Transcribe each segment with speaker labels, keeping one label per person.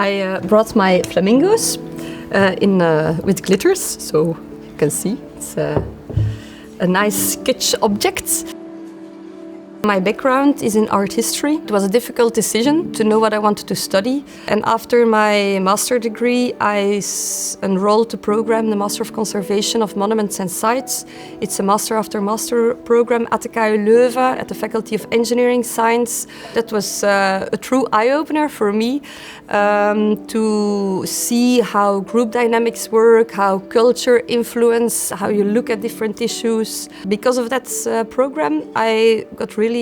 Speaker 1: I brought my flamingos with glitters, so you can see it's a nice sketch object. My background is in art history. It was a difficult decision to know what I wanted to study. And after my master degree, I enrolled the program, the Master of Conservation of Monuments and Sites. It's a master after master program at the KU Leuven at the Faculty of Engineering Science. That was a true eye-opener for me to see how group dynamics work, how culture influence, how you look at different issues. Because of that program, I got really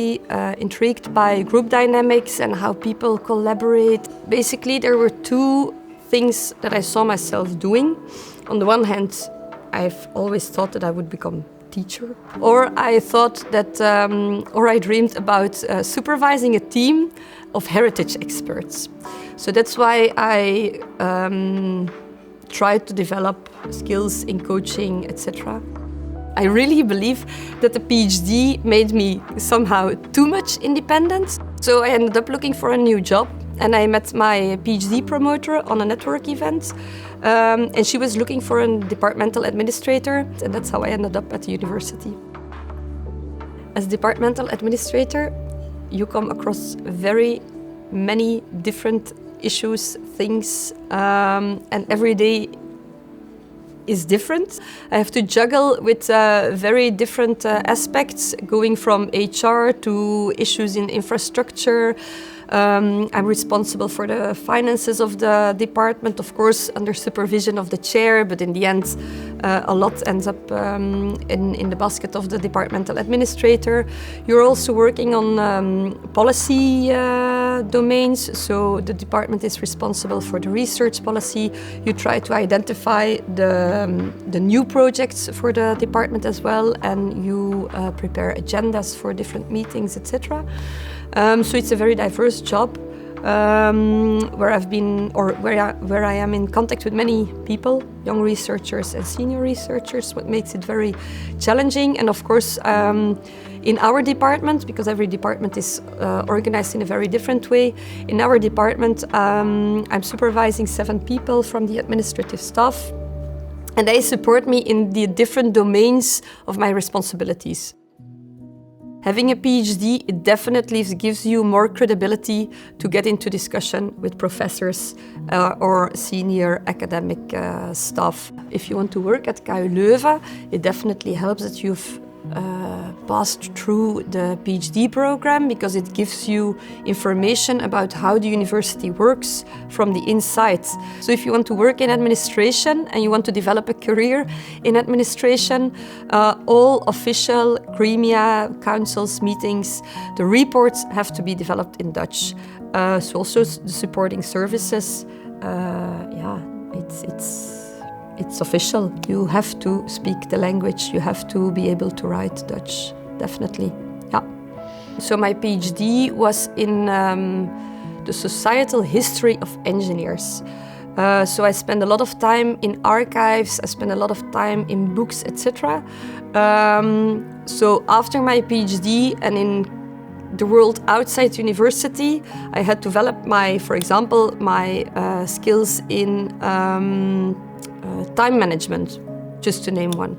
Speaker 1: intrigued by group dynamics and how people collaborate. Basically, there were two things that I saw myself doing. On the one hand, I've always thought that I would become a teacher, or I thought that, or I dreamed about supervising a team of heritage experts. So that's why I tried to develop skills in coaching, etc. I really believe that the PhD made me somehow too much independent. So I ended up looking for a new job, and I met my PhD promoter on a network event. And she was looking for a departmental administrator, and that's how I ended up at the university. As departmental administrator, you come across very many different issues, things, and every day is different. I have to juggle with very different aspects, going from HR to issues in infrastructure. I'm responsible for the finances of the department, of course, under supervision of the chair, but in the end, a lot ends up in the basket of the departmental administrator. You're also working on policy domains, so the department is responsible for the research policy. You try to identify the new projects for the department as well, and you prepare agendas for different meetings, etc. So it's a very diverse job where I've been, or where I am in contact with many people, young researchers and senior researchers, what makes it very challenging. And of course, in our department, because every department is organized in a very different way, in our department I'm supervising 7 people from the administrative staff, and they support me in the different domains of my responsibilities. Having a PhD, it definitely gives you more credibility to get into discussion with professors or senior academic staff. If you want to work at KU Leuven, it definitely helps that you've passed through the PhD program, because it gives you information about how the university works from the inside. So if you want to work in administration and you want to develop a career in administration, all official gremia, councils, meetings, the reports have to be developed in Dutch. So also the supporting services, it's official. You have to speak the language, you have to be able to write Dutch, definitely, yeah. So my PhD was in the societal history of engineers. So I spent a lot of time in archives, I spent a lot of time in books, etc. So after my PhD and in the world outside university, I had to develop for example, my skills in time management, just to name one.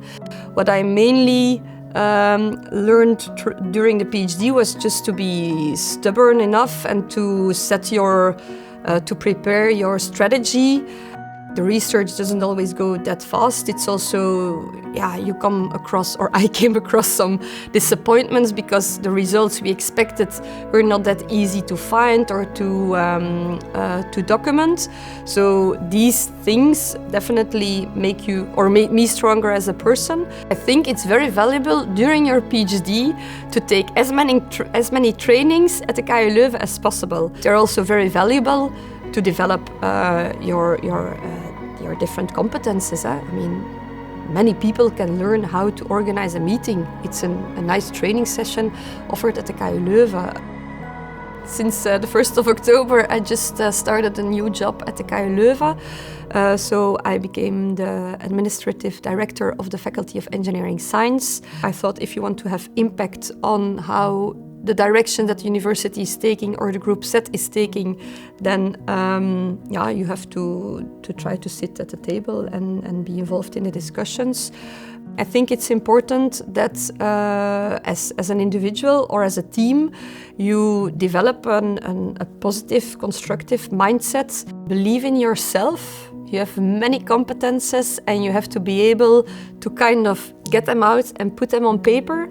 Speaker 1: What I mainly learned during the PhD was just to be stubborn enough and to to prepare your strategy. The research doesn't always go that fast. It's also, you come across, or I came across some disappointments because the results we expected were not that easy to find or to document. So these things definitely make you, or made me stronger as a person. I think it's very valuable during your PhD to take as many trainings at the KU Leuven as possible. They're also very valuable to develop your different competences. I mean, many people can learn how to organize a meeting. It's a nice training session offered at the KU Leuven. Since the 1st of October, I just started a new job at the KU Leuven. So I became the administrative director of the Faculty of Engineering Science. I thought if you want to have impact on how the direction that the university is taking or the group set is taking, then you have to try to sit at the table and be involved in the discussions. I think it's important that as an individual or as a team, you develop a positive, constructive mindset, believe in yourself. You have many competences and you have to be able to kind of get them out and put them on paper.